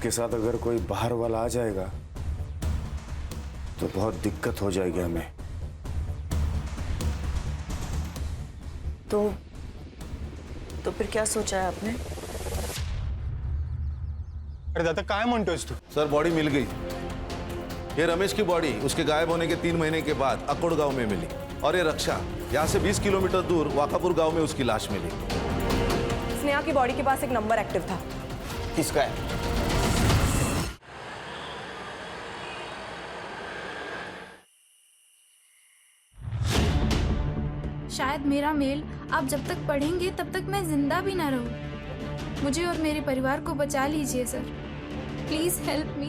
उसके साथ अगर कोई बाहर वाला आ जाएगा तो बहुत दिक्कत हो जाएगी हमें। तो फिर क्या सोचा है आपने? अरे दादा काय म्हणतोयस तू? सर बॉडी मिल गई। ये रमेश की बॉडी उसके गायब होने के 3 महीने के बाद अकोड़ गांव में मिली और ये रक्षा यहाँ से 20 किलोमीटर दूर वाकापुर गांव में उसकी लाश मिली। स्नेहा की बॉडी के पास एक नंबर एक्टिव था। किसका है? शायद मेरा मेल आप जब तक पढ़ेंगे तब तक मैं जिंदा भी ना रहूं। मुझे और मेरे परिवार को बचा लीजिए sir, please help me.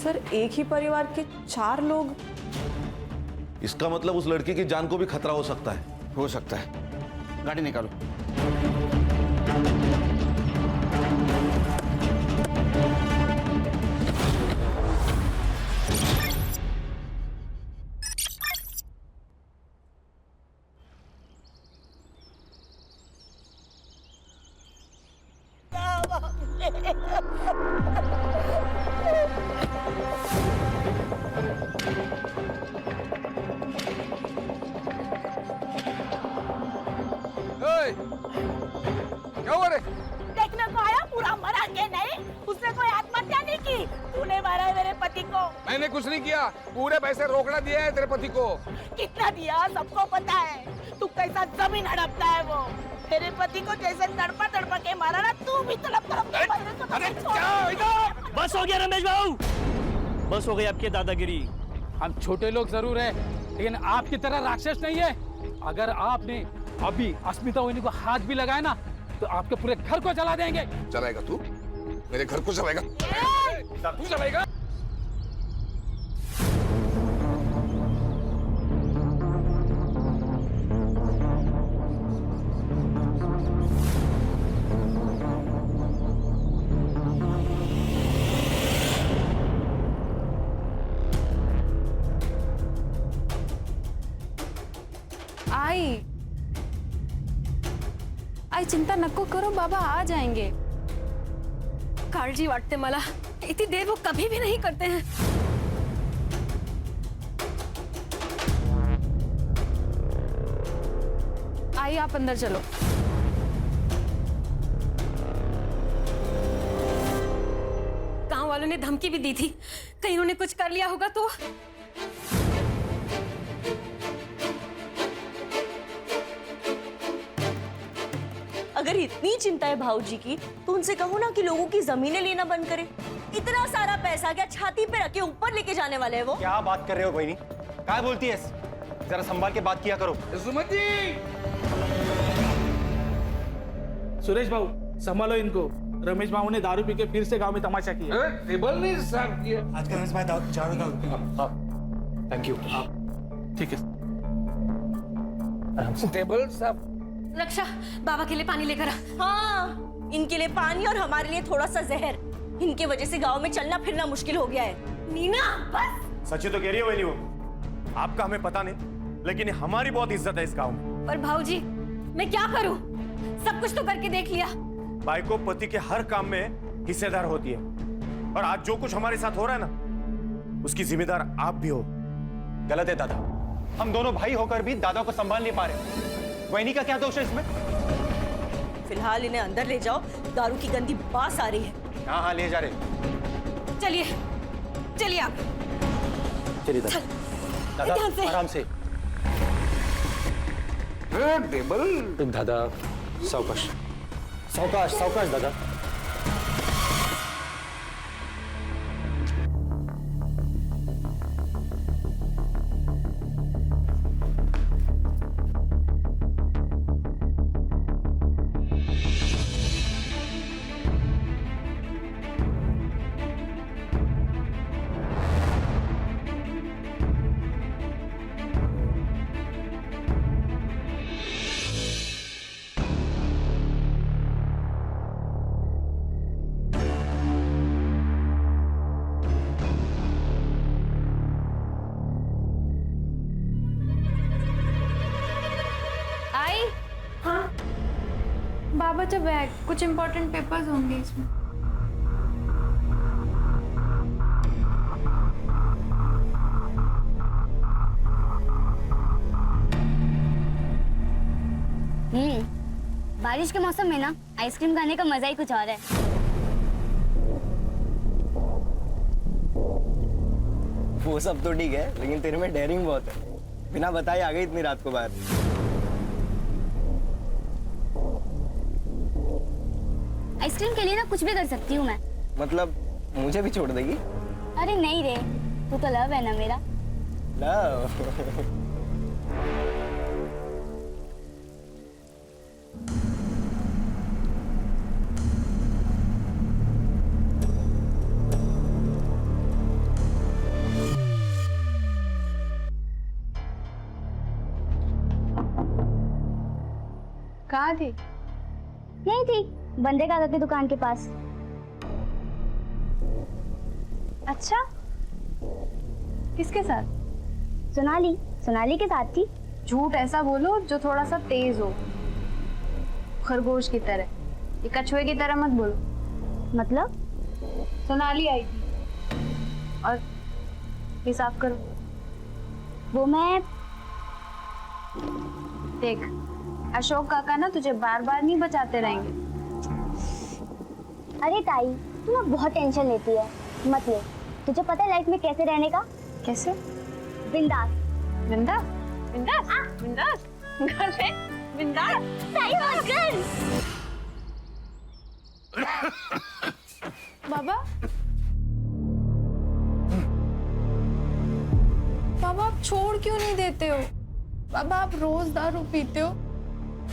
Sir एक ही परिवार के 4 लोग? इसका मतलब उस लड़की की जान को भी खतरा हो सकता है। हो सकता है। गाड़ी निकालो। क्या हुआ रे? देखने को आया, पूरा मरा के नहीं। उसने कोई आत्महत्या नहीं की। तूने मारा है मेरे पति को। मैंने कुछ नहीं किया, पूरे पैसे रोकड़ा दिया है तेरे पति को। कितना दिया सबको पता है। तू कैसा जमीन हड़पता है वो। मेरे पति को जैसे तड़पा तड़पा के मारा ना, तू भी तड़प तड़प के मारे तो अरे क्या इधर? बस हो गया रमेश बाबू, बस हो गई आपकी दादागिरी। हम छोटे लोग जरूर हैं, लेकिन आपकी तरह राक्षस नहीं है। अगर आपने अभी अस्मिता वहिनी को हाथ भी लगाया ना तो आपके पूरे घर को जला देंगे। चलाएगा तू? मेरे घर को चलाएगा? तू चलाएगा? आई चिंता नको करो, बाबा आ जाएंगे। काळजी वाटते मला, इतनी देर वो कभी भी नहीं करते हैं। आई आप अंदर चलो। गांव वालों ने धमकी भी दी थी, कहीं उन्होंने कुछ कर लिया होगा तो। अगर इतनी चिंता है भाऊजी की तो उनसे कहो ना कि लोगों की जमीनें लेना बंद करें। इतना सारा पैसा क्या छाती पे रख के ऊपर लेके जाने वाले हैं वो? क्या बात कर रहे हो बहनी? क्या बोलती है? जरा संभाल के बात किया करो। सुमति! सुरेश बाबू संभालो इनको। रमेश बाबू ने दारू पी के फिर से गांव में तमाशा किया। टेबल नहीं साफ किया। आज का रमेश भाई दारू। Thank you. ठीक है। टेबल साफ। रक्षा, बाबा के लिए पानी लेकर आ। हाँ, इनके लिए पानी और हमारे लिए थोड़ा सा जहर। इनके वजह से गांव में चलना फिरना मुश्किल हो गया है। नीना बस। सच्ची तो कह रही है वही, वो आपका हमें पता नहीं, लेकिन हमारी बहुत इज्जत है इस गांव में। पर भाऊजी मैं क्या करूं, सब कुछ तो करके देख लिया। भाई को पति के हर काम में हिस्सेदार होती है, और आज जो कुछ हमारे साथ हो रहा है ना, उसकी जिम्मेदार आप भी हो। गलत है दादा, हम दोनों भाई होकर भी दादा को संभाल नहीं पा रहे। वहिनी का क्या दोष है इसमें? फिलहाल इन्हें अंदर ले जाओ, दारू की गंदी बास आ रही है। हाँ हाँ ले जा रहे। चलिए चलिए आप। चलिए दादा, ध्यान से। आराम से। टेबल। दादा सावकाश सावकाश सावकाश दादा। अच्छा बैग, कुछ इम्पोर्टेंट पेपर्स होंगे इसमें। बारिश के मौसम में ना आइसक्रीम खाने का मजा ही कुछ और है। वो सब तो ठीक है, लेकिन तेरे में डेयरिंग बहुत है। बिना बताए आ गई इतनी रात को बाहर। आइसक्रीम के लिए ना कुछ भी कर सकती हूँ मैं। मतलब मुझे भी छोड़ देगी? अरे नहीं रे, तू तो लव है ना मेरा। लव? कहाँ थी? यही थी, बंदे काका की दुकान के पास। अच्छा, किसके साथ? सोनाली के साथ थी। झूठ ऐसा बोलो जो थोड़ा सा तेज हो, खरगोश की तरह। ये कछुए की तरह मत बोलो। मतलब? सोनाली आई थी। और ये साफ करो। वो मैं देख, अशोक काका ना तुझे बार बार नहीं बचाते रहेंगे। अरे ताई, तू ना बहुत टेंशन लेती है। मत ले। तुझे पता है लाइफ में कैसे रहने का? कैसे? बिंदास। बिंदास? बिंदास? बिंदास? घर पे बिंदास? ताई मत कर। बाबा, बाबा आप छोड़ क्यों नहीं देते हो? बाबा आप रोज दारू पीते हो,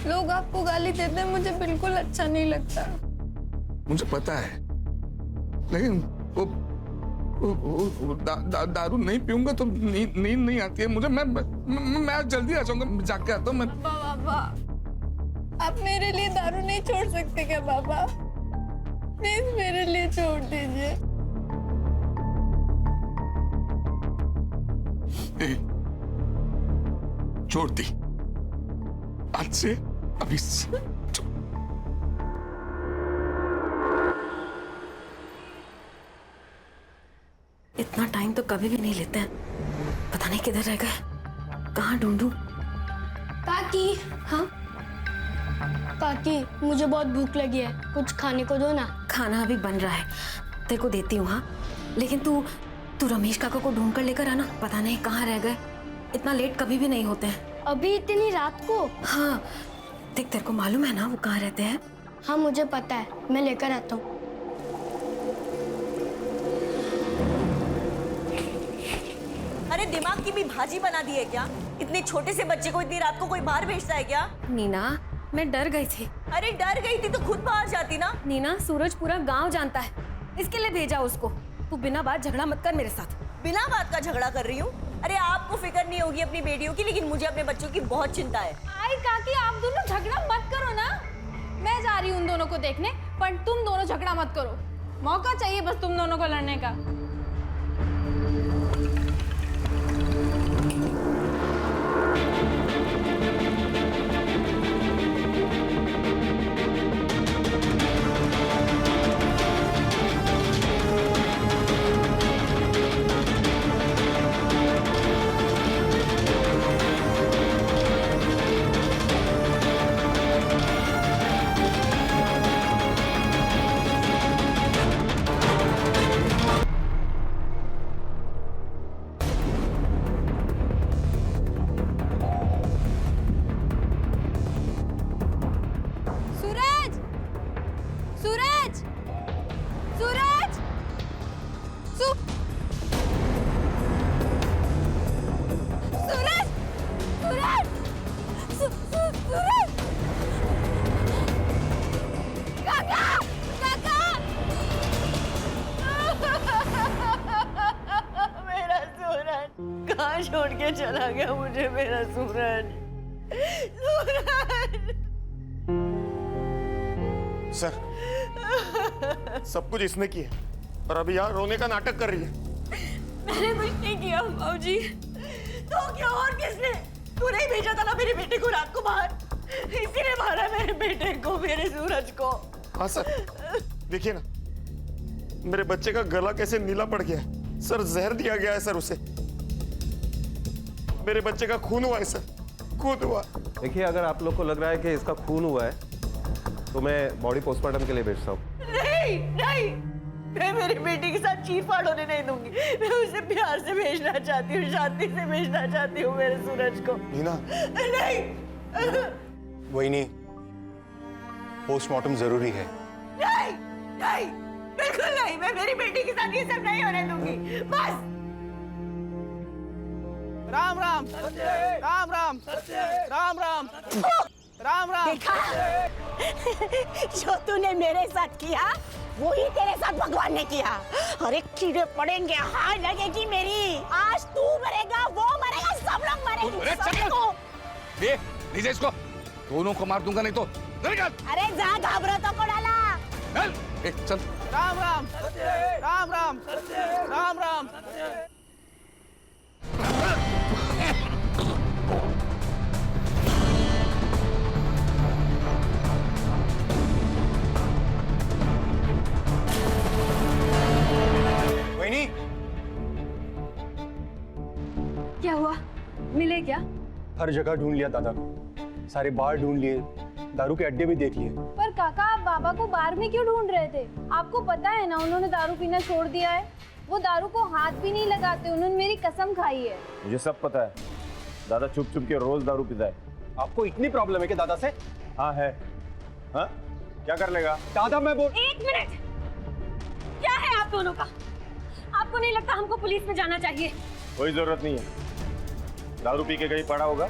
लोग आपको गाली देते हैं, मुझे बिल्कुल अच्छा नहीं लगता। मुझे पता है, लेकिन वो दारू नहीं पीऊंगा तो नींद नहीं आती है मुझे। मैं आज जल्दी आ जाऊंगा, जाके आता हूँ मैं। बाबा, आप मेरे लिए दारू नहीं छोड़ सकते क्या बाबा? प्लीज मेरे लिए छोड़ दीजिए। छोड़ दी, आज से, अभी से। इतना टाइम तो कभी भी नहीं लेते हैं। पता नहीं किधर रह गए, कहाँ ढूंढूं? काकी। हाँ काकी, मुझे बहुत भूख लगी है, कुछ खाने को दो ना। खाना अभी बन रहा है, तेरे को देती हूँ। हाँ, लेकिन तू रमेश काका को ढूंढ कर लेकर आना। पता नहीं कहाँ रह गए, इतना लेट कभी भी नहीं होते हैं। अभी इतनी रात को? हाँ, देख तेरे को मालूम है ना वो कहाँ रहते हैं? हाँ मुझे पता है, मैं लेकर आता हूँ। अरे दिमाग की भी भाजी बना दी है क्या? इतने छोटे से बच्चे को इतनी रात को कोई बाहर भेजता है क्या? नीना, मैं डर गई थी। अरे डर गई थी तो खुद बाहर जाती ना। नीना, सूरज पूरा गांव जानता है, इसके लिए भेजा उसको। तू बिना बात झगड़ा मत कर मेरे साथ। बिना बात का झगड़ा कर रही हूँ? अरे आपको फिक्र नहीं होगी अपनी बेटियों की, लेकिन मुझे अपने बच्चों की बहुत चिंता है। आई काकी, आप दोनों झगड़ा मत करो ना। मैं जा रही हूँ उन दोनों को देखने, पर तुम दोनों झगड़ा मत करो। मौका चाहिए बस तुम दोनों को लड़ने का। कहाँ छोड़ के चला गया मुझे मेरा सूरज? सर, सब कुछ इसने किया और अभी यहाँ रोने का नाटक कर रही है। मैंने कुछ नहीं किया बाबूजी। तो क्या और किसने? तू नहीं भेजा था ना मेरी बेटी को रात को बाहर? इसीने मारा मेरे बेटे को, मेरे सूरज को। हाँ सर, देखिए ना मेरे बच्चे का गला कैसे नीला पड़ गया है। सर जहर दिया गया है सर उसे। मेरे बच्चे का खून हुआ है सर, खून हुआ। देखिए, अगर आप लोग को लग रहा है कि इसका खून हुआ है तो मैं बॉडी पोस्टमार्टम के लिए भेजता हूँ। नहीं नहीं, मैं मेरी बेटी के साथ चीरफाड़ होने नहीं दूंगी। मैं उसे प्यार से भेजना चाहती हूँ, शांति से भेजना चाहती हूँ मेरे सूरज को। नीना, नहीं वही नहीं, पोस्टमार्टम जरूरी है। नहीं नहीं, बिल्कुल नहीं। मैं मेरी बेटी के साथ ये सब नहीं होने दूंगी। बस। राम राम राम राम राम राम राम राम। देखा जो तूने मेरे साथ किया वो ही तेरे साथ भगवान ने किया। अरे कीड़े पड़ेंगे, हाथ लगेगी मेरी। आज तू मरेगा, वो मरेगा, सब लोग मरेंगे। देख लीजिए इसको, दोनों को मार दूंगा नहीं तो। अरे जा, घाबरा तो को डाला। चल। राम राम राम राम राम राम। वहीनी, क्या हुआ? मिले क्या? हर जगह ढूंढ लिया दादा को, सारे बार ढूंढ लिए, दारू के अड्डे भी देख लिए। पर काका, आप बाबा को बार में क्यों ढूंढ रहे थे? आपको पता है ना उन्होंने दारू पीना छोड़ दिया है। वो दारू को हाथ भी नहीं लगाते, उन्होंने मेरी कसम खाई है। मुझे सब पता है, दादा छुप छुप के रोज दारू पीता है। आपको इतनी प्रॉब्लम है कि दादा से? हाँ है। हाँ, क्या कर लेगा दादा? मैं बोल। एक मिनट, क्या है आप दोनों का? आपको नहीं लगता हमको पुलिस में जाना चाहिए? कोई जरूरत नहीं है, दारू पी के कहीं पड़ा होगा,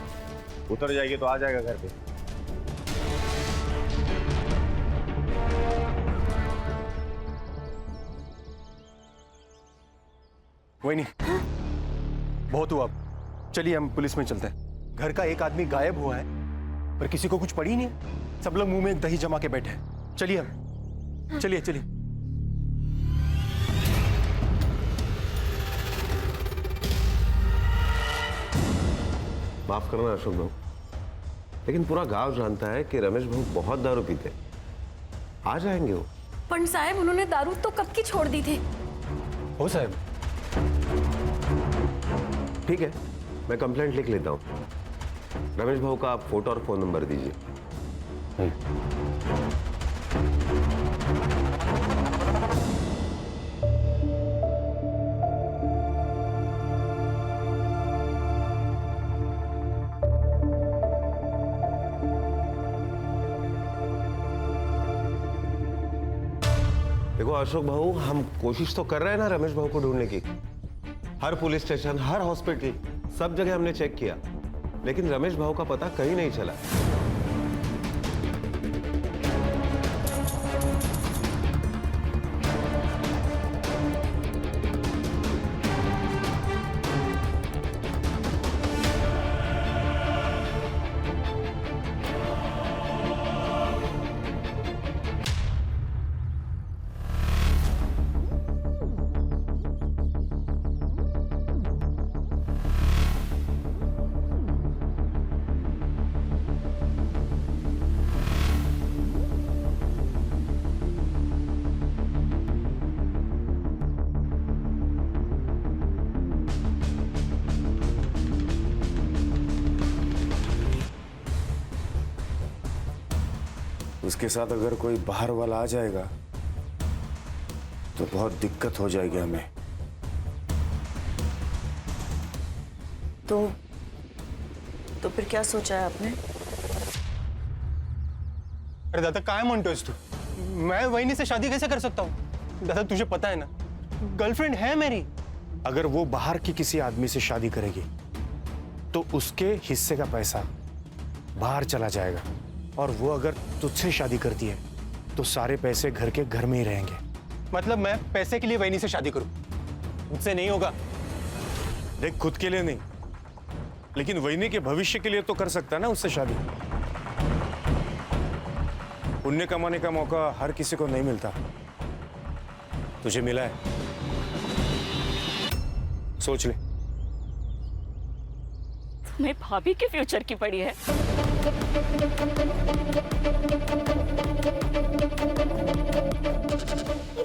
उतर जाएगी तो आ जाएगा घर पे। वही नहीं, बहुत हुआ। चलिए हम पुलिस में चलते हैं। घर का एक आदमी गायब हुआ है पर किसी को कुछ पड़ी ही नहीं। सब लोग मुंह में एक दही जमा के बैठे हैं। चलिए हम, चलिए चलिए। माफ करना अशोक भाऊ, लेकिन पूरा गांव जानता है कि रमेश भाऊ बहुत दारू पीते। आ जाएंगे वो। पंड साहब, उन्होंने दारू तो कब की छोड़ दी थी। हो साहब। ठीक है, मैं कंप्लेंट लिख लेता हूँ। रमेश भाऊ का आप फोटो और फोन नंबर दीजिए। देखो अशोक भाऊ, हम कोशिश तो कर रहे हैं ना रमेश भाऊ को ढूंढने की। हर पुलिस स्टेशन, हर हॉस्पिटल, सब जगह हमने चेक किया, लेकिन रमेश भाऊ का पता कहीं नहीं चला। उसके साथ अगर कोई बाहर वाला आ जाएगा तो बहुत दिक्कत हो जाएगी हमें। तो फिर क्या सोचा है आपने? अरे दादा, काय म्हणतोयस तू? मैं वहीनी से शादी कैसे कर सकता हूँ? दादा तुझे पता है ना, गर्लफ्रेंड है मेरी। अगर वो बाहर की किसी आदमी से शादी करेगी तो उसके हिस्से का पैसा बाहर चला जाएगा, और वो अगर तुझसे शादी करती है तो सारे पैसे घर के घर में ही रहेंगे। मतलब मैं पैसे के लिए वहीनी से शादी करूं? मुझसे नहीं होगा। देख, खुद के लिए नहीं, लेकिन वहीनी के भविष्य के लिए तो कर सकता है ना उससे शादी। पुण्य कमाने का मौका हर किसी को नहीं मिलता, तुझे मिला है, सोच ले। तुम्हें भाभी के फ्यूचर की पड़ी है।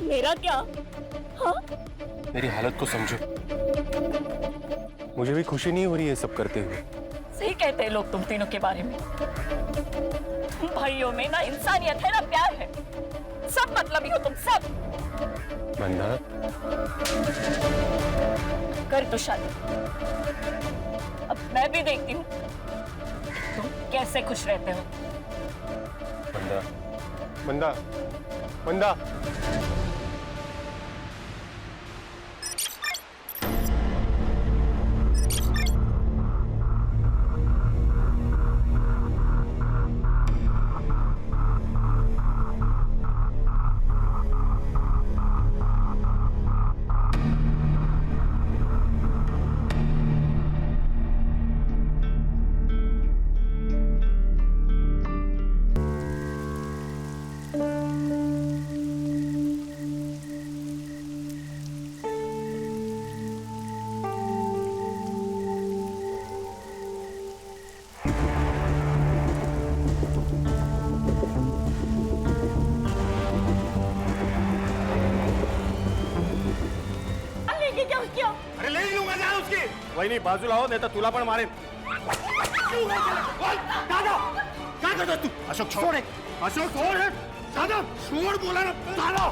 मेरा क्या? हाँ? मेरी हालत को समझो। मुझे भी खुशी नहीं हो रही है सब करते हुए। सही कहते हैं लोग तुम तीनों के बारे में। भाइयों में ना इंसानियत है ना प्यार है। सब मतलबी हो तुम सब। मंदा, कर तो शादी। अब मैं भी देखती हूँ तुम कैसे खुश रहते हो। मंदा, मंदा, मंदा। अरे ले लूंगा ना उसकी। वही नहीं, बाजू लाओ नहीं तो तुला पण मारेन। दादा काय करतो तू? अशोक छोड़, अशोक छोड़, दादा छोड़ बोला ना दादा।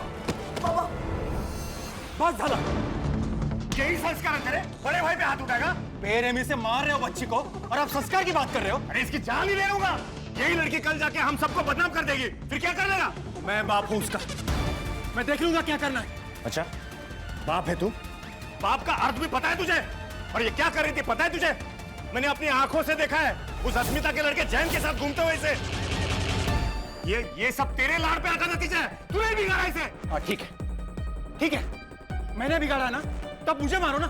बस झाला। यही संस्कार है तेरे? बड़े भाई पे हाथ उठाएगा? बेरहमी से मार रहे हो बच्ची को और आप संस्कार की बात कर रहे हो? अरे इसकी जान ही ले लूंगा। यही लड़की कल जाके हम सबको बदनाम कर देगी, फिर क्या कर लेगा? मैं बाप हूँ उसका, मैं देख लूंगा क्या करना है। अच्छा बाप है तू? बाप का अर्थ भी पता है तुझे? और ये क्या कर रही थी पता है तुझे? मैंने अपनी आंखों से देखा है उस अस्मिता के लड़के जैन के साथ घूमते हुए इसे। ये सब तेरे लाड़ पे आकर नतीजा है। तूने बिगाड़ा इसे। ठीक है, ठीक है, मैंने बिगाड़ा ना, तब मुझे मारो ना।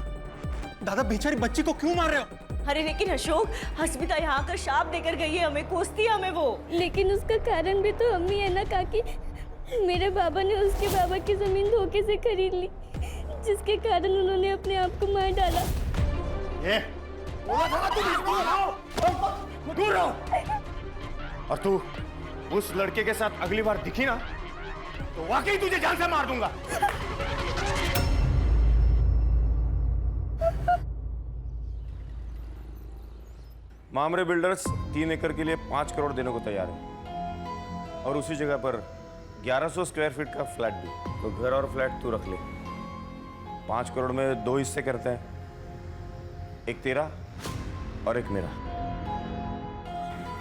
दादा बेचारी बच्ची को क्यों मार रहे हो? अरे लेकिन अशोक, अस्मिता यहाँ आकर शाप देकर गई है हमें, कोसती है हमें वो। लेकिन उसका कारण भी तो हम ही है ना काकी। मेरे बाबा ने उसके बाबा की जमीन धोखे से खरीद ली, जिसके कारण उन्होंने अपने आप को मार डाला। ये दूर रहो। और तू उस लड़के के साथ अगली बार दिखी ना तो वाकई तुझे जान से मार दूंगा। मामरे बिल्डर्स 3 एकड़ के लिए 5 करोड़ देने को तैयार है और उसी जगह पर 1100 स्क्वायर फीट का फ्लैट भी। तो घर और फ्लैट तू रख ले। 5 करोड़ में 2 हिस्से करते हैं, एक तेरा और एक मेरा।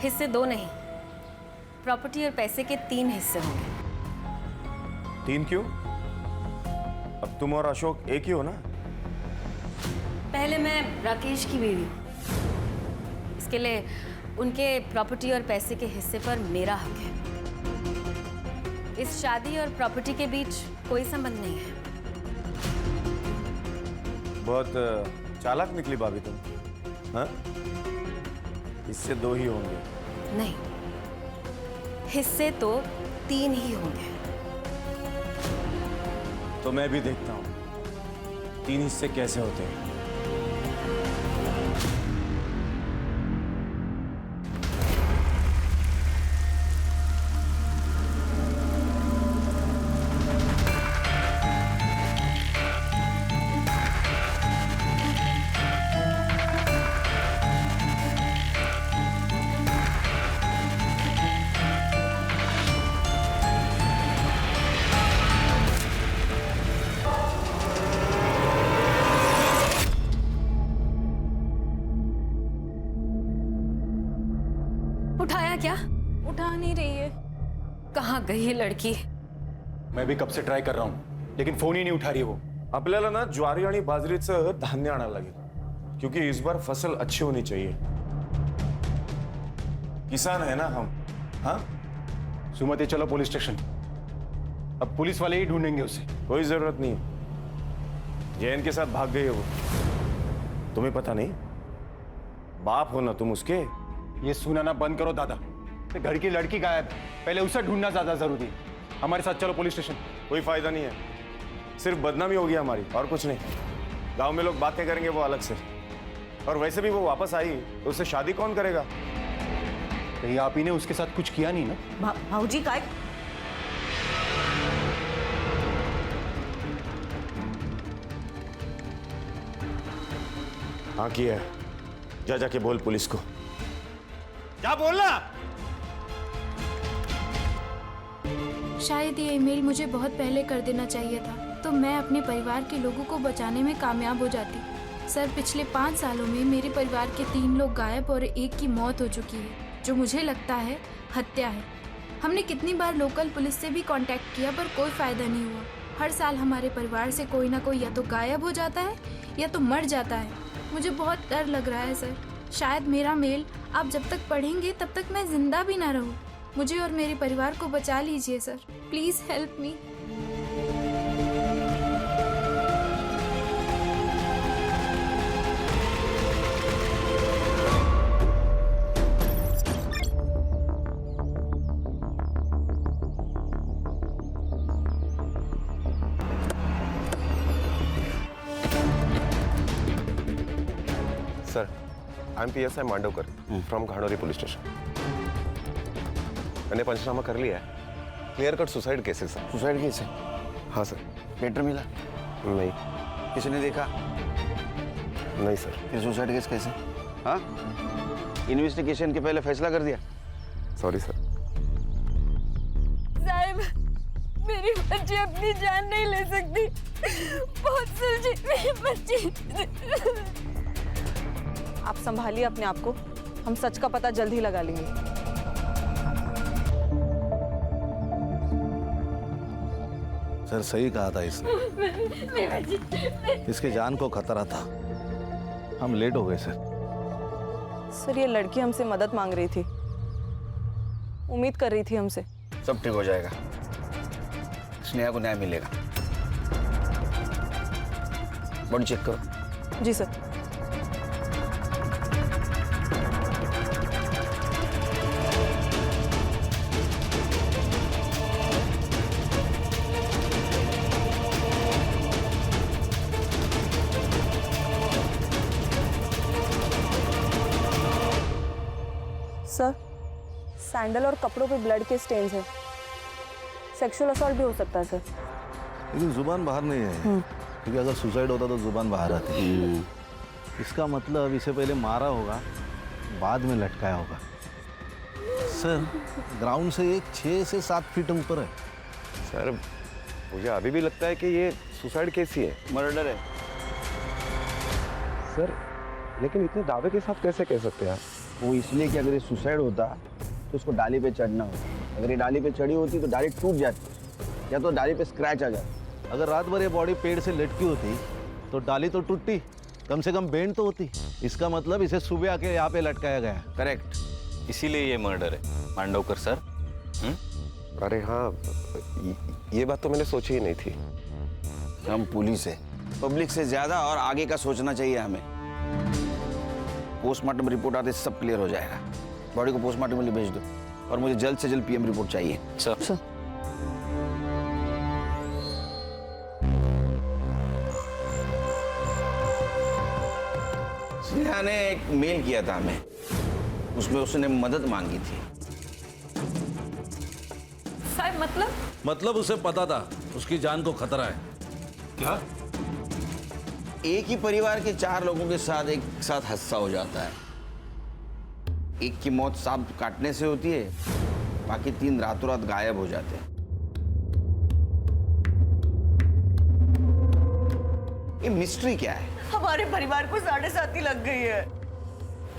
हिस्से 2 नहीं, प्रॉपर्टी और पैसे के 3 हिस्से होंगे। 3 क्यों? अब तुम और अशोक एक ही हो ना? पहले मैं राकेश की बीवी हूँ, इसके लिए उनके प्रॉपर्टी और पैसे के हिस्से पर मेरा हक है। इस शादी और प्रॉपर्टी के बीच कोई संबंध नहीं है। बहुत चालाक निकली भाभी तुम। हाँ? हिस्से 2 ही होंगे। नहीं, हिस्से तो 3 ही होंगे। तो मैं भी देखता हूं 3 हिस्से कैसे होते हैं। उठाया क्या? उठा नहीं रही है। कहाँ गई है लड़की? मैं भी कब से ट्राई कर रहा हूँ लेकिन फोन ही नहीं उठा रही है वो। आपल्याला ना ज्वारी आणि बाजरीचं धान्य आणायला लागेल क्योंकि इस बार फसल अच्छी होनी चाहिए। किसान है ना हम। हाँ सुमति चलो पुलिस स्टेशन, अब पुलिस वाले ही ढूंढेंगे उसे। कोई जरूरत नहीं है, जैन के साथ भाग गई है वो। तुम्हें पता नहीं? बाप हो ना तुम उसके। ये सुनाना बंद करो दादा, घर की लड़की गायब है, पहले उसे ढूंढना ज्यादा जरूरी है। हमारे साथ चलो पुलिस स्टेशन। कोई फायदा नहीं है, सिर्फ बदनामी होगी हमारी और कुछ नहीं। गांव में लोग बातें करेंगे वो अलग से, और वैसे भी वो वापस आई तो उससे शादी कौन करेगा? कहीं आप ही ने उसके साथ कुछ किया नहीं ना? भाऊजी काय हाँ किया है। जा जाके बोल पुलिस को। क्या बोलना? शायद ये ईमेल मुझे बहुत पहले कर देना चाहिए था, तो मैं अपने परिवार के लोगों को बचाने में कामयाब हो जाती। सर, पिछले 5 सालों में मेरे परिवार के 3 लोग गायब और 1 की मौत हो चुकी है, जो मुझे लगता है हत्या है। हमने कितनी बार लोकल पुलिस से भी कांटेक्ट किया, पर कोई फायदा नहीं हुआ। हर साल हमारे परिवार से कोई ना कोई या तो गायब हो जाता है या तो मर जाता है। मुझे बहुत डर लग रहा है सर। शायद मेरा मेल आप जब तक पढ़ेंगे तब तक मैं जिंदा भी ना रहूं। मुझे और मेरे परिवार को बचा लीजिए sir, please help me. Sir, I am PSI Mandavkar from Ghanori police station. मैंने पंचनामा कर लिया है। क्लियर कट सुसाइड केसेस है। सुसाइड केस है? हाँ सर। लेटर मिला? नहीं। किसी ने देखा? नहीं सर। फिर सुसाइड केस कैसे? हाँ, इन्वेस्टिगेशन के पहले फैसला कर दिया? Sorry sir. साहब, मेरी बच्ची अपनी जान नहीं ले सकती। बहुत सुलझी मेरी बच्ची। आप संभालिए अपने आप को, हम सच का पता जल्द ही लगा लेंगे। सर सही कहा था इसने, इसके जान को खतरा था। हम लेट हो गए सर। सर, ये लड़की हमसे मदद मांग रही थी, उम्मीद कर रही थी हमसे। सब ठीक हो जाएगा, स्नेहा को न्याय मिलेगा। बॉडी चेक करो। जी सर। सर, सैंडल और कपड़ों पे ब्लड के स्टेन्स हैं। सेक्सुअल असॉल्ट भी हो सकता है सर। लेकिन जुबान बाहर नहीं है, क्योंकि अगर सुसाइड होता तो जुबान बाहर आती। इसका मतलब इसे पहले मारा होगा, बाद में लटकाया होगा। सर, ग्राउंड से एक 6 से 7 फीट ऊपर है। सर, मुझे अभी भी लगता है कि ये सुसाइड केस ही है। मर्डर है सर, लेकिन इतने दावे के साथ कैसे कह सकते हैं आप? वो इसलिए कि अगर ये सुसाइड होता तो उसको डाली पे चढ़ना होता। अगर ये डाली पे चढ़ी होती तो डाली टूट जाती या तो डाली पे स्क्रैच आ जाता। अगर रात भर ये बॉडी पेड़ से लटकी होती तो डाली तो टूटती, कम से कम बेंड तो होती। इसका मतलब इसे सुबह आके यहाँ पे लटकाया गया। करेक्ट, इसीलिए ये मर्डर है मांडवकर सर। अरे हाँ, ये बात तो मैंने सोची ही नहीं थी। हम पुलिस है, पब्लिक से ज्यादा और आगे का सोचना चाहिए हमें। पोस्टमार्टम रिपोर्ट आते सब क्लियर हो जाएगा। बॉडी को पोस्टमार्टम के लिए भेज दो और मुझे जल्द से जल्द PM रिपोर्ट चाहिए। सर। स्नेहा ने एक मेल किया था हमें, उसमें उसने मदद मांगी थी। साहब, मतलब उसे पता था उसकी जान को खतरा है। क्या? एक ही परिवार के 4 लोगों के साथ एक साथ हादसा हो जाता है। एक की मौत सांप काटने से होती है, बाकी 3 रातों रात गायब हो जाते हैं। ये मिस्ट्री क्या है? हमारे परिवार को 7.5 लग गई है।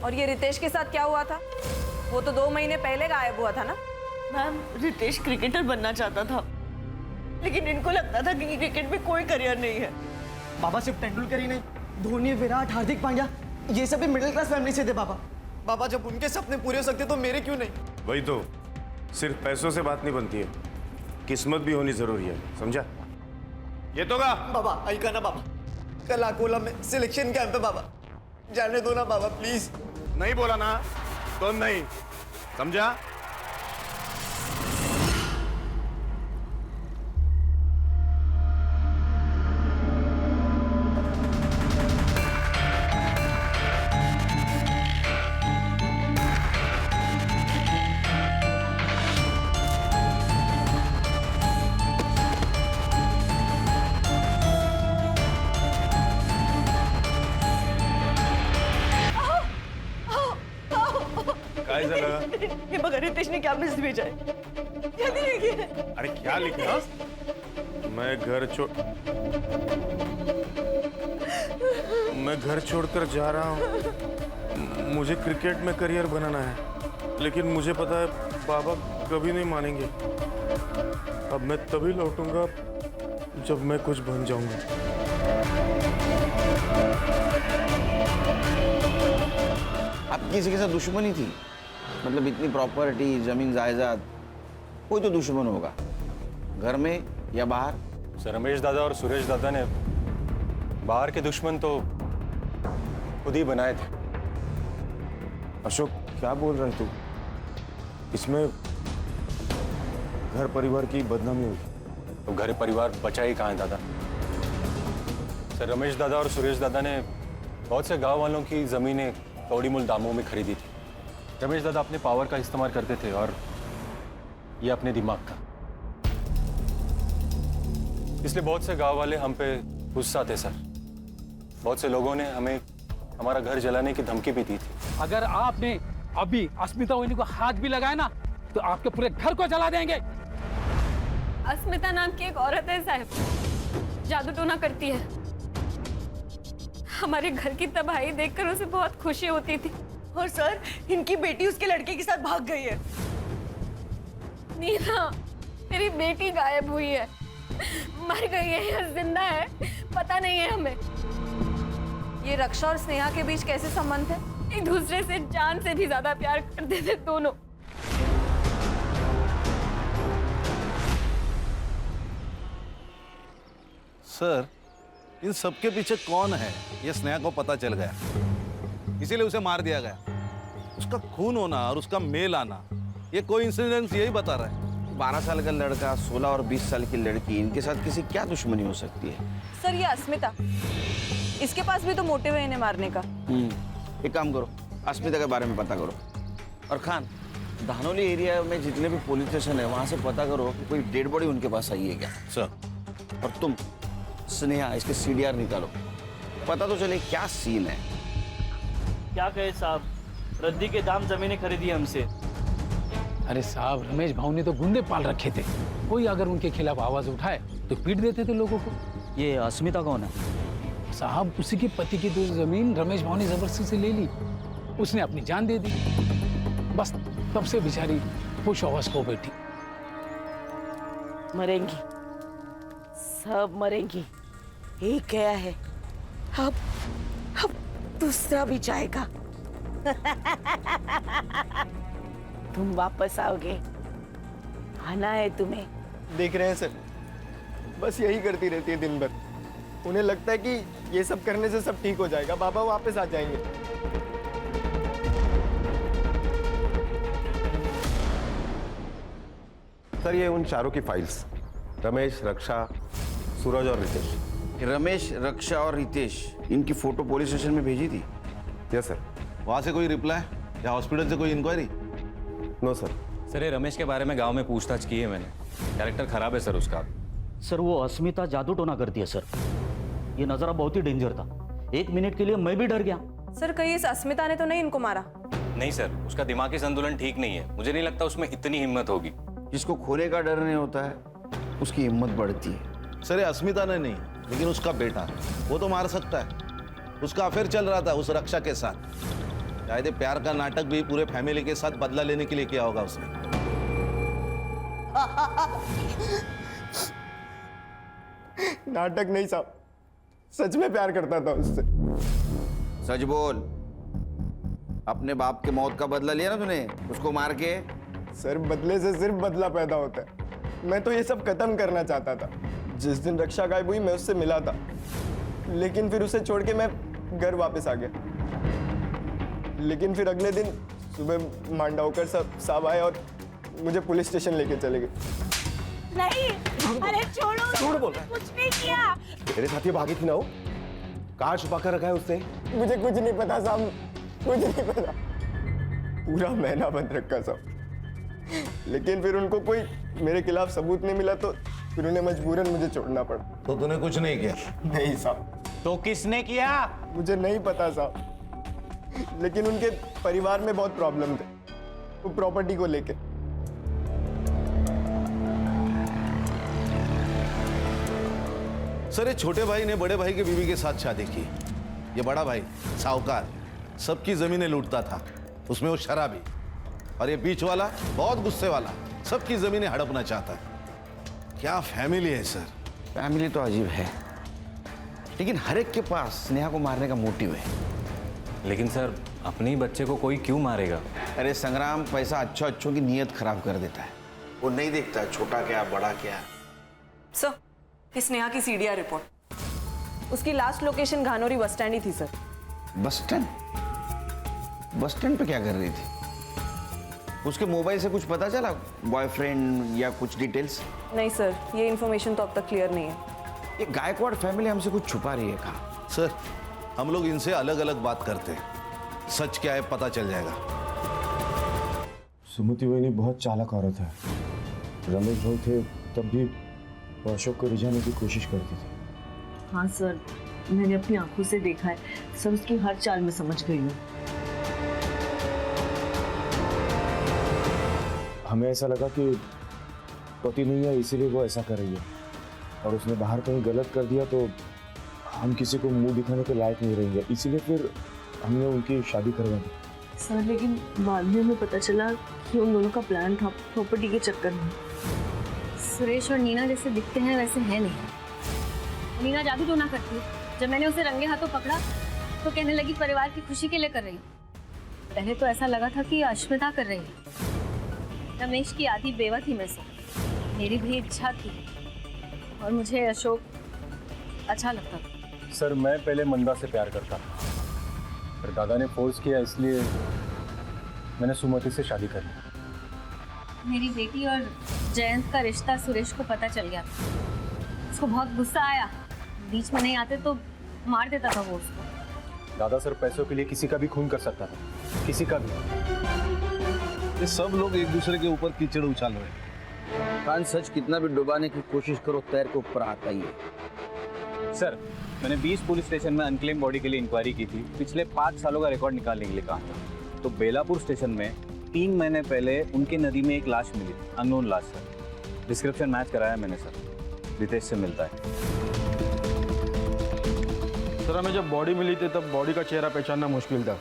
और ये रितेश के साथ क्या हुआ था? वो तो 2 महीने पहले गायब हुआ था ना? मैम, रितेश क्रिकेटर बनना चाहता था, लेकिन इनको लगता था कि क्रिकेट में कोई करियर नहीं है। बाबा सिर्फ तेंदुलकर ही नहीं, धोनी, विराट, हार्दिक पांड्या, ये सभी मिडिल क्लास फैमिली से थे बाबा। बाबा, जब उनके सपने पूरे हो सकते तो मेरे क्यों नहीं? वही तो, सिर्फ पैसों से बात नहीं बनती है, किस्मत भी होनी जरूरी है, समझा? ये तो का बाबा, ऐका ना बाबा, कल अकोला में सिलेक्शन कैंप है बाबा, जाने दो ना बाबा प्लीज। नहीं बोला ना तो नहीं, समझा? लगा? ये मगर रितेश ने क्या मैसेज भेजा है? जल्दी देखिए। अरे क्या लिखा? मैं घर छोड़कर जा रहा हूँ। मुझे क्रिकेट में करियर बनाना है, लेकिन मुझे पता है बाबा कभी नहीं मानेंगे। अब मैं तभी लौटूंगा जब मैं कुछ बन जाऊंगा। अब किसी के साथ दुश्मनी थी? मतलब इतनी प्रॉपर्टी, जमीन जायदाद, कोई तो दुश्मन होगा, घर में या बाहर? सर रमेश दादा और सुरेश दादा ने बाहर के दुश्मन तो खुद ही बनाए थे। अशोक क्या बोल रहे तू? इसमें घर परिवार की बदनामी हुई। तो घर परिवार बचा ही कहाँ है दादा? सर रमेश दादा और सुरेश दादा ने बहुत से गांव वालों की जमीनें कौड़ी मूल दामों में खरीदी थी। रमेश दादा अपने पावर का इस्तेमाल करते थे और ये अपने दिमाग का। इसलिए बहुत से गांव वाले हम पे गुस्सा थे सर। बहुत से लोगों ने हमें हमारा घर जलाने की धमकी भी दी थी। अगर आपने अभी अस्मिता वहिनी को हाथ भी लगाया ना तो आपके पूरे घर को जला देंगे। अस्मिता नाम की एक औरत है साहब, जादू टोना करती है। हमारे घर की तबाही देखकर उसे बहुत खुशी होती थी। और सर, इनकी बेटी उसके लड़के के साथ भाग गई है। नीना, मेरी बेटी गायब हुई है, मर गई है या जिंदा है पता नहीं है हमें। ये रक्षा और स्नेहा के बीच कैसे संबंध है? एक दूसरे से जान से भी ज्यादा प्यार करते थे दोनों। सर, इन सबके पीछे कौन है ये स्नेहा को पता चल गया, इसीलिए उसे मार दिया गया। उसका खून होना और उसका मेल आना ये कोइंसिडेंस यही बता रहा है। 12 साल का लड़का, 16 और 20 साल की लड़की, इनके साथ किसी क्या दुश्मनी हो सकती है? सर ये अस्मिता, इसके पास भी तो मोटिव है इन्हें मारने का। एक काम करो, अस्मिता के बारे में पता करो। और खान, धानोली एरिया में जितने भी पुलिस स्टेशन है वहां से पता करो कि कोई डेड बॉडी उनके पास आई है क्या। सर। और तुम स्नेहा इसके CDR निकालो, पता तो चले क्या सीन है। क्या कहे साहब, रद्दी के दाम जमीनें खरीदी हमसे। अरे साहब, रमेश भाऊ ने तो गुंडे पाल रखे थे। कोई अगर उनके खिलाफ आवाज उठाए तो पीट देते थे लोगों को। ये अस्मिता कौन है? साहब, उसी के पति की 2 जमीन रमेश भाऊ ने जबरदस्ती से ले ली। उसने अपनी जान दे दी। बस तब से बेचारी खुश हवस को बैठी। मरेंगी, सब मरेंगी। एक गया है, अब दूसरा भी जाएगा। तुम वापस आओगे, आना है तुम्हें। देख रहे हैं सर, बस यही करती रहती है दिन भर। उन्हें लगता है कि ये सब करने से सब ठीक हो जाएगा, बाबा वापस आ जाएंगे। सर ये उन चारों की फाइल्स, रमेश, रक्षा, सूरज और रितेश। रमेश, रक्षा और रितेश, इनकी फोटो पुलिस स्टेशन में भेजी थी? Yes sir. वहां से कोई रिप्लाई या हॉस्पिटल से कोई इंक्वायरी? No sir. सर ये रमेश के बारे में गांव में पूछताछ की है मैंने। कैरेक्टर खराब है सर उसका। सर वो अस्मिता जादू टोना करती है सर। ये नजारा बहुत ही डेंजर था, 1 मिनट के लिए मैं भी डर गया। सर कहीं इस अस्मिता ने तो नहीं इनको मारा? नहीं सर, उसका दिमागी संतुलन ठीक नहीं है। मुझे नहीं लगता उसमें इतनी हिम्मत होगी। जिसको खोने का डर नहीं होता है उसकी हिम्मत बढ़ती है। सर ये अस्मिता ने नहीं, लेकिन उसका बेटा, वो तो मार सकता है। उसका अफेयर चल रहा था उस रक्षा के साथ। शायद प्यार का नाटक भी पूरे फैमिली के साथ बदला लेने के लिए किया होगा उसने। नाटक नहीं साहब, सच में प्यार करता था उससे। सच बोल, अपने बाप के मौत का बदला लिया ना तूने उसको मार के? सर बदले से सिर्फ बदला पैदा होता है। मैं तो ये सब खत्म करना चाहता था। जिस दिन रक्षा गायब हुई मैं उससे मिला था, लेकिन फिर उसे छोड़ के मैं घर वापस आ गया। लेकिन फिर अगले दिन सुबह मांडावकर साहब आए और मुझे पुलिस स्टेशन लेके चले गए। नहीं, अरे छोड़ो, झूठ बोल रहा है। कुछ नहीं किया। तेरे साथ ही भागी थी ना वो? कहाँ छुपा कर रखा है उसने? मुझे कुछ नहीं पता साहब, कुछ नहीं पता। पूरा महीना बंद रखा साहब। लेकिन फिर उनको कोई मेरे खिलाफ सबूत नहीं मिला तो फिर उन्हें मजबूरन मुझे छोड़ना पड़ा। तो तूने कुछ नहीं किया? नहीं साहब। तो किसने किया? मुझे नहीं पता साहब, लेकिन उनके परिवार में बहुत प्रॉब्लम थे। वो प्रॉपर्टी को लेके। सर, ये छोटे भाई ने बड़े भाई के बीवी के साथ शादी की। ये बड़ा भाई साहूकार सबकी जमीनें लूटता था, उसमें वो शराबी। और ये बीच वाला बहुत गुस्से वाला, सबकी जमीनें हड़पना चाहता है। क्या फैमिली है सर। फैमिली तो अजीब है, लेकिन हर एक के पास स्नेहा को मारने का मोटिव है। लेकिन सर, अपने ही बच्चे को कोई क्यों मारेगा? अरे संग्राम, पैसा अच्छों की नीयत खराब कर देता है। वो नहीं देखता छोटा क्या बड़ा क्या। सर, ये स्नेहा की सीडीआर रिपोर्ट। उसकी लास्ट लोकेशन घानोरी बस स्टैंड ही थी sir. Bus stand? Bus stand पे क्या कर रही थी? उसके मोबाइल से कुछ पता चला, बॉयफ्रेंड या कुछ डिटेल्स? नहीं सर, ये इन्फॉर्मेशन तो अब तक क्लियर नहीं है। ये गायकवाड़ फैमिली हमसे कुछ छुपा रही है। कहा सर, हम लोग इनसे अलग अलग बात करते हैं, सच क्या है पता चल जाएगा। सुमति वहिनी बहुत चालाक औरत है। रमेश भाई थे तब भी वो अशोक को रिझाने की कोशिश करती थी। हाँ सर, मैंने अपनी आंखों से देखा है सर, उसकी हर चाल में समझ गई हूँ। हमें ऐसा लगा कि पति नहीं है इसीलिए वो ऐसा कर रही है, और उसने बाहर कहीं गलत कर दिया तो हम किसी को मुंह दिखाने के लायक नहीं रहेंगे, इसीलिए फिर हमने उनकी शादी करवा दी। सर, लेकिन बाद में हमें पता चला कि उन दोनों का प्लान था प्रॉपर्टी के चक्कर में। सुरेश और नीना जैसे दिखते हैं वैसे है नहीं। नीना जादू टोना करती है। जब मैंने उसे रंगे हाथों पकड़ा तो कहने लगी परिवार की खुशी के लिए कर रही हूँ। पहले तो ऐसा लगा था कि अश्मिता कर रही है। रमेश की आधी बेवा थी मैं से, मेरी भी इच्छा थी, और मुझे अशोक अच्छा लगता था। सर, मैं पहले मंदा से प्यार करता था, पर दादा ने फोर्स किया, इसलिए मैंने सुमति से शादी कर ली। मेरी बेटी और जयंत का रिश्ता सुरेश को पता चल गया। उसको बहुत गुस्सा आया, बीच में नहीं आते तो मार देता था वो उसको। दादा सर पैसों के लिए किसी का भी खून कर सकता था, किसी का भी। ये सब लोग एक दूसरे के ऊपर कीचड़ उछाल रहे हैं। कान सच कितना भी डुबाने की कोशिश करो, तैर के ऊपर आता ही है। सर, मैंने 20 पुलिस स्टेशन में अनक्लेम बॉडी के लिए इंक्वायरी की थी। पिछले 5 सालों का रिकॉर्ड निकालने के लिए कहा था। तो बेलापुर स्टेशन में 3 महीने पहले उनके नदी में एक लाश मिली, अननोन लाश सर। डिस्क्रिप्शन मैच कराया मैंने सर, रितेश से मिलता है। सर, हमें जब बॉडी मिली थी तब बॉडी का चेहरा पहचानना मुश्किल था।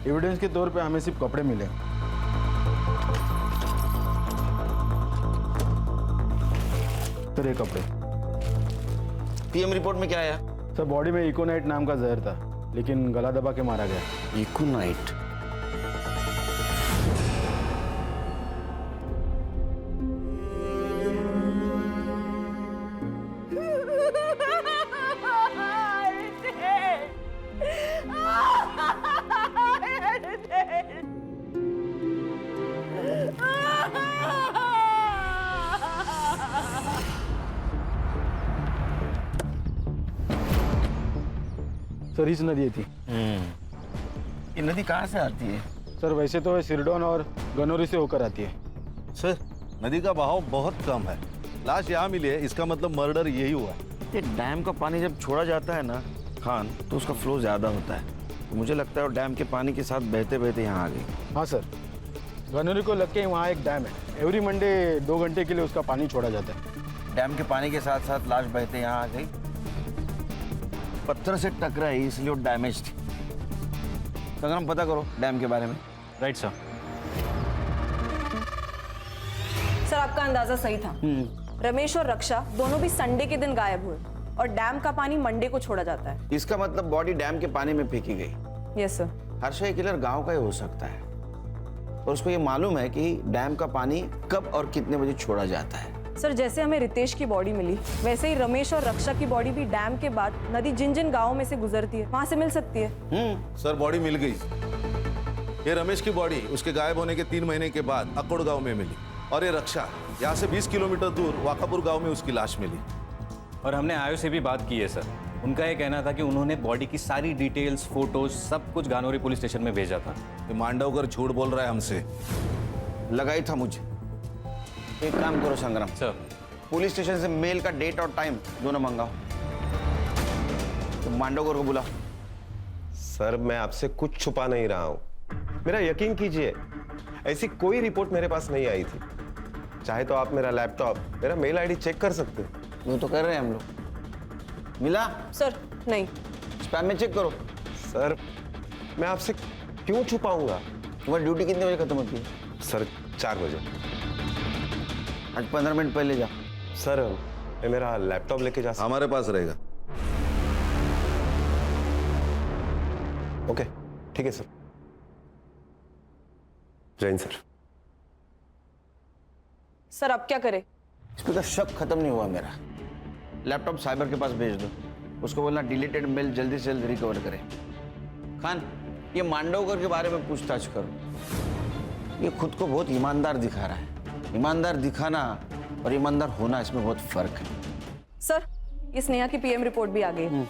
एविडेंस के तौर पे हमें सिर्फ कपड़े मिले। सर, ये कपड़े। पीएम रिपोर्ट में क्या आया? सर, बॉडी में इकोनाइट नाम का जहर था, लेकिन गला दबा के मारा गया। इकोनाइट? सर, इस नदी थी। ये नदी कहाँ से आती है? सर, वैसे तो सिरडोन और गनौरी से होकर आती है। सर, नदी का बहाव बहुत कम है। लाश यहाँ मिली है, इसका मतलब मर्डर यही हुआ है। ये डैम का पानी जब छोड़ा जाता है ना खान, तो उसका फ्लो ज़्यादा होता है। तो मुझे लगता है वो डैम के पानी के साथ बहते बहते यहाँ आ गई। हाँ सर, गनौरी को लग के वहाँ एक डैम है। एवरी मंडे 2 घंटे के लिए उसका पानी छोड़ा जाता है। डैम के पानी के साथ साथ लाश बहते यहाँ आ गई। पत्थर से टकराई इसलिए वो डैमेज थी। संग्राम, पता करो डैम के बारे में। Right sir. सर, आपका अंदाजा सही था। रमेश और रक्षा दोनों भी संडे के दिन गायब हुए, और डैम का पानी मंडे को छोड़ा जाता है। इसका मतलब बॉडी डैम के पानी में फेंकी गई। Yes sir. हर्ष ये किलर गांव का ही हो सकता है, और उसको ये मालूम है कि डैम का पानी कब और कितने बजे छोड़ा जाता है। सर, जैसे हमें रितेश की बॉडी मिली, वैसे ही रमेश और रक्षा की बॉडी भी डैम के बाद नदी जिन जिन गाँव में से गुजरती है वहां से मिल सकती है। सर, बॉडी मिल गई। ये रमेश की बॉडी उसके गायब होने के 3 महीने के बाद अकोड़ गांव में मिली, और ये रक्षा यहाँ से 20 किलोमीटर दूर वाकापुर गांव में उसकी लाश मिली। और हमने आयो से भी बात की है सर। उनका ये कहना था कि उन्होंने बॉडी की सारी डिटेल्स, फोटोज, सब कुछ गानोरी पुलिस स्टेशन में भेजा था। ये मांडवकर झूठ बोल रहा है हमसे। लगा ही था मुझे। एक काम करो संग्राम सर, पुलिस स्टेशन से मेल का डेट और टाइम दोनों मंगाओ। तो मांडवकर को बुला। सर, मैं आपसे कुछ छुपा नहीं रहा हूं, मेरा यकीन कीजिए। ऐसी कोई रिपोर्ट मेरे पास नहीं आई थी। चाहे तो आप मेरा लैपटॉप, मेरा मेल आईडी चेक कर सकते हो। वो तो कर रहे हैं हम लोग। मिला? सर नहीं। स्पैम में चेक करो। सर मैं आपसे क्यों छुपाऊंगा? तुम्हारी ड्यूटी कितने बजे खत्म होती है? सर 4 बजे। आज 15 मिनट पहले जा। सर मैं मेरा लैपटॉप लेके जा सकता? हमारे पास रहेगा। ओके ठीक है सर। जैन सर। सर अब क्या करें? इस पे तो शक खत्म नहीं हुआ मेरा। लैपटॉप साइबर के पास भेज दो, उसको बोलना डिलीटेड मेल जल्दी से जल्दी रिकवर करे। खान, ये मांडवकर के बारे में पूछताछ करो। ये खुद को बहुत ईमानदार दिखा रहा है। ईमानदार दिखाना और ईमानदार होना, इसमें बहुत फर्क है। सर ये स्नेहा की पीएम रिपोर्ट भी आ गई है।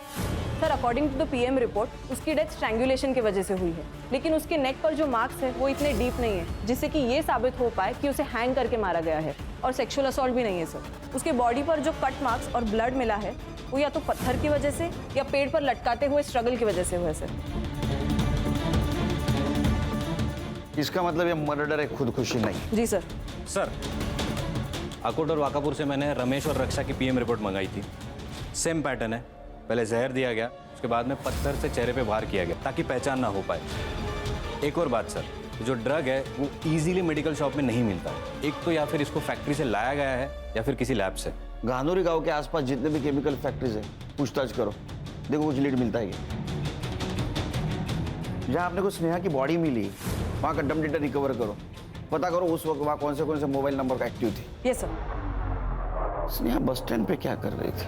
Sir according to the PM report उसकी डेथ स्ट्रैंगुलेशन की वजह से हुई है, लेकिन उसके नेक पर जो मार्क्स है वो इतने डीप नहीं है जिससे कि ये साबित हो पाए कि उसे हैंग करके मारा गया है। और सेक्सुअल असॉल्ट भी नहीं है सर। उसके बॉडी पर जो कट मार्क्स और ब्लड मिला है वो या तो पत्थर की वजह से या पेड़ पर लटकाते हुए स्ट्रगल की वजह से हुआ है सर। इसका मतलब ये मर्डर है, खुदकुशी नहीं। जी सर। सर अकोट और वाकापुर से मैंने रमेश और रक्षा की पीएम रिपोर्ट मंगाई थी। सेम पैटर्न है, पहले जहर दिया गया, उसके बाद में पत्थर से चेहरे पे वार किया गया ताकि पहचान ना हो पाए। एक और बात सर, जो ड्रग है वो इजीली मेडिकल शॉप में नहीं मिलता। एक तो या फिर इसको फैक्ट्री से लाया गया है या फिर किसी लैब से। गांधोरी गांव के आसपास जितने भी केमिकल फैक्ट्रीज है पूछताछ करो, देखो कुछ लीड मिलता है। जहाँ आपने को स्नेहा की बॉडी मिली वहाँ का डम डेटा रिकवर करो, पता करो उस वक्त वहाँ कौन से मोबाइल नंबर का एक्टिव थे। Yes sir. Sneha bus stand पे क्या कर रही थी?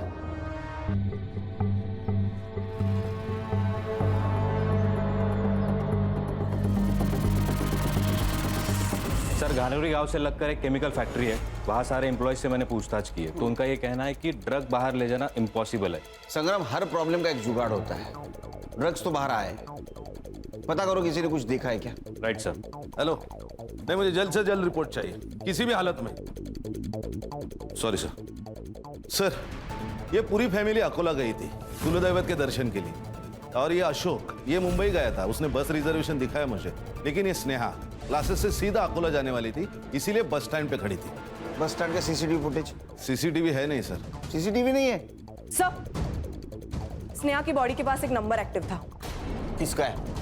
सर गानौरी गांव से लगकर एक केमिकल फैक्ट्री है, वहाँ सारे एम्प्लॉयज से मैंने पूछताछ की है, तो उनका ये कहना है कि ड्रग बाहर ले जाना इम्पॉसिबल है। संग्राम, हर प्रॉब्लम का एक जुगाड़ होता है। ड्रग्स तो बाहर आए, पता करो किसी ने कुछ देखा है क्या? Right sir. हेलो, नहीं मुझे जल्द से जल्द रिपोर्ट चाहिए, किसी भी हालत में। Sorry sir. सर ये पूरी फैमिली अकोला गई थी कुलदैवत के दर्शन के लिए, और ये अशोक ये मुंबई गया था। उसने बस रिजर्वेशन दिखाया मुझे, लेकिन ये स्नेहा क्लासेस से सीधा अकोला जाने वाली थी, इसीलिए बस स्टैंड पे खड़ी थी। बस स्टैंड का सीसीटीवी फुटेज? सीसीटीवी है नहीं सर। सीसीटीवी नहीं है सर। स्नेहा की बॉडी के पास एक नंबर एक्टिव था। किसका है?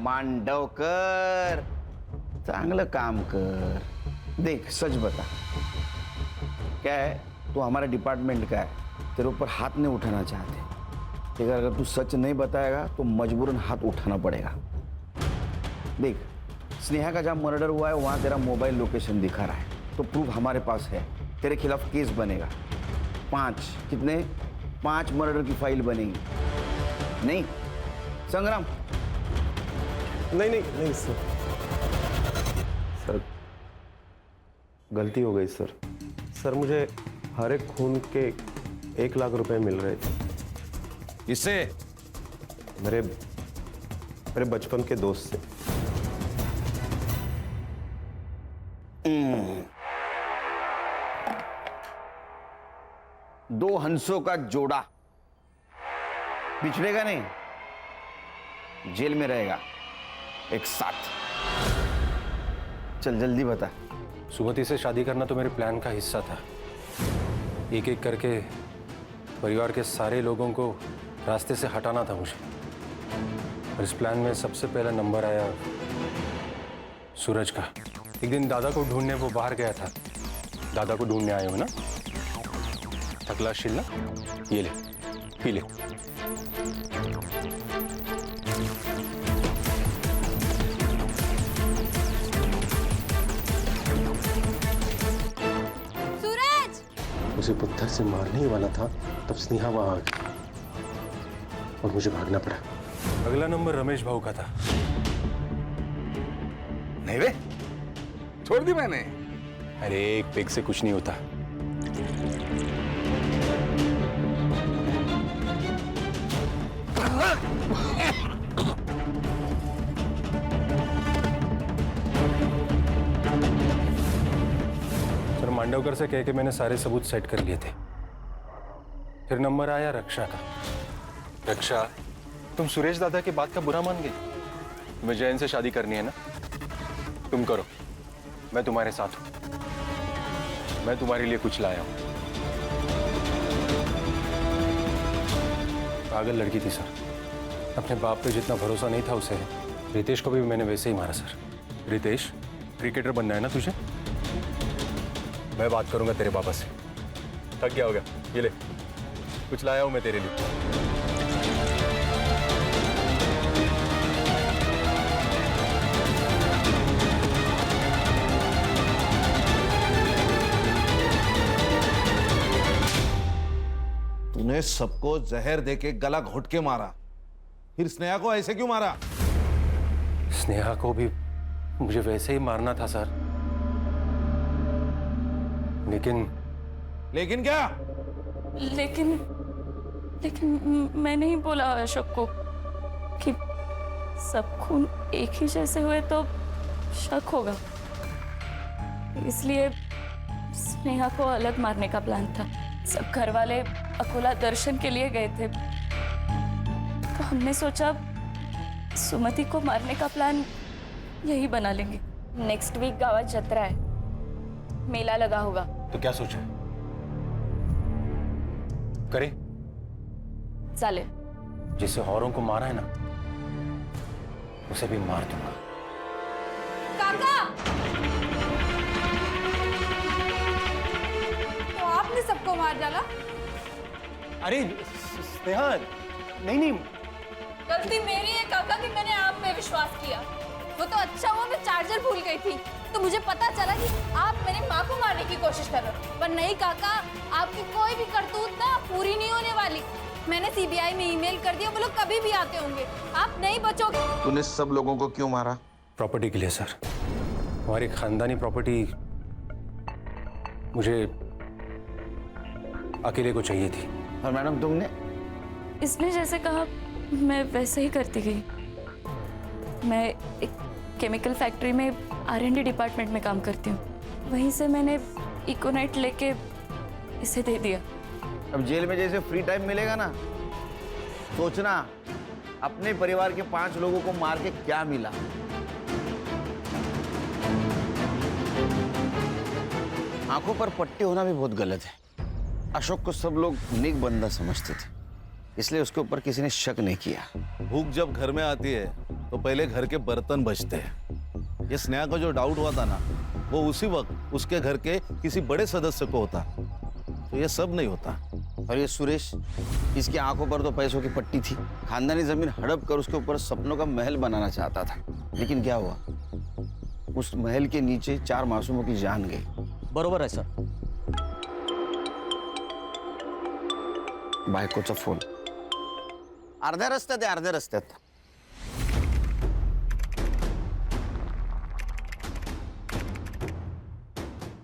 मांडवकर, चांगलं काम कर। देख सच बता, क्या है, तू हमारे डिपार्टमेंट का है, तेरे ऊपर हाथ नहीं उठाना चाहते, लेकिन अगर तू सच नहीं बताएगा तो मजबूरन हाथ उठाना पड़ेगा। देख, स्नेहा का जहाँ मर्डर हुआ है वहाँ तेरा मोबाइल लोकेशन दिखा रहा है, तो प्रूफ हमारे पास है, तेरे खिलाफ केस बनेगा। 5 कितने? 5 मर्डर की फाइल बनेगी। नहीं संग्राम? नहीं सर। सर गलती हो गई सर। सर मुझे हर एक खून के 1 लाख रुपए मिल रहे थे। इससे? मेरे बचपन के दोस्त से। दो हंसों का जोड़ा बिछड़ेगा नहीं, जेल में रहेगा एक साथ। चल जल्दी बता। सुमति से शादी करना तो मेरे प्लान का हिस्सा था। एक एक करके परिवार के सारे लोगों को रास्ते से हटाना था मुझे, और इस प्लान में सबसे पहला नंबर आया सूरज का। एक दिन दादा को ढूंढने वो बाहर गया था। दादा को ढूंढने आए हो ना? थकलाशील ना? ये ले, पी ले। सूरज! उसे पत्थर से मारने ही वाला था तब स्नेहा वहां आ गई और मुझे भागना पड़ा। अगला नंबर रमेश भाऊ का था। नहीं रे, छोड़ दी मैंने। अरे एक पेग से कुछ नहीं होता। सर मांडवकर से कह के मैंने सारे सबूत सेट कर लिए थे। फिर नंबर आया रक्षा का। रक्षा तुम सुरेश दादा की बात का बुरा मान गई? तुम्हें जयन से शादी करनी है ना? तुम करो, मैं तुम्हारे साथ हूं। मैं तुम्हारे लिए कुछ लाया हूं। पागल लड़की थी सर, अपने बाप पे जितना भरोसा नहीं था उसे। रितेश को भी मैंने वैसे ही मारा सर। रितेश, क्रिकेटर बनना है ना तुझे? मैं बात करूंगा तेरे पापा से। थक गया होगा, ये ले, कुछ लाया हूं मैं तेरे लिए। तूने सबको जहर देके गला घोट के मारा, फिर स्नेहा को ऐसे क्यों मारा? स्नेहा को भी मुझे वैसे ही मारना था सर, लेकिन क्या? लेकिन मैं नहीं बोला अशोक को कि सब खून एक ही जैसे हुए तो शक होगा, इसलिए स्नेहा को अलग मारने का प्लान था। सब घर वाले अकोला दर्शन के लिए गए थे, तो हमने सोचा सुमति को मारने का प्लान यही बना लेंगे। नेक्स्ट वीक गावात जत्रा है, मेला लगा होगा। तो क्या सोचा करें? चालेल। जिसे औरों को मारा है ना, उसे भी मार दूंगा। काका, तो आपने सबको मार डाला? अरे स्नेहा, नहीं। गलती मेरी है काका कि मैंने आप पे विश्वास किया। वो तो अच्छा हुआ मैं चार्जर भूल गई थी, तो मुझे पता चला कि आप मेरी माँ को मारने की कोशिश कर रहे हो। पर नहीं काका, आपकी कोई भी करतूत ना पूरी नहीं होने वाली। मैंने सीबीआई में ईमेल कर दिया, वो लोग कभी भी आते होंगे, आप नहीं बचोगे। तूने सब लोगों को क्यों मारा? प्रॉपर्टी के लिए सर। हमारी खानदानी प्रॉपर्टी मुझे अकेले को चाहिए थी। और मैडम तुमने? इसने जैसे कहा मैं वैसे ही करती गई। मैं एक केमिकल फैक्ट्री में R&D डिपार्टमेंट में काम करती हूँ, वहीं से मैंने इकोनाइट लेके इसे दे दिया। अब जेल में जैसे फ्री टाइम मिलेगा ना, सोचना अपने परिवार के 5 लोगों को मार के क्या मिला। आंखों पर पट्टी होना भी बहुत गलत है। अशोक को सब लोग नेक बंदा समझते थे, इसलिए उसके ऊपर किसी ने शक नहीं किया। भूख जब घर में आती है तो पहले घर के बर्तन बचते हैं। ये स्नेहा को जो डाउट हुआ था ना, वो उसी वक्त उसके घर के किसी बड़े सदस्य को होता, तो ये सब नहीं होता। और ये सुरेश, इसकी आंखों पर तो पैसों की पट्टी थी, खानदानी जमीन हड़प कर उसके ऊपर सपनों का महल बनाना चाहता था। लेकिन क्या हुआ, उस महल के नीचे 4 मासूमों की जान गई। बरोबर आहे सर। बायकोचा फोन अर्ध्या रस्त्यात आहे, अर्ध्या रस्त्यात।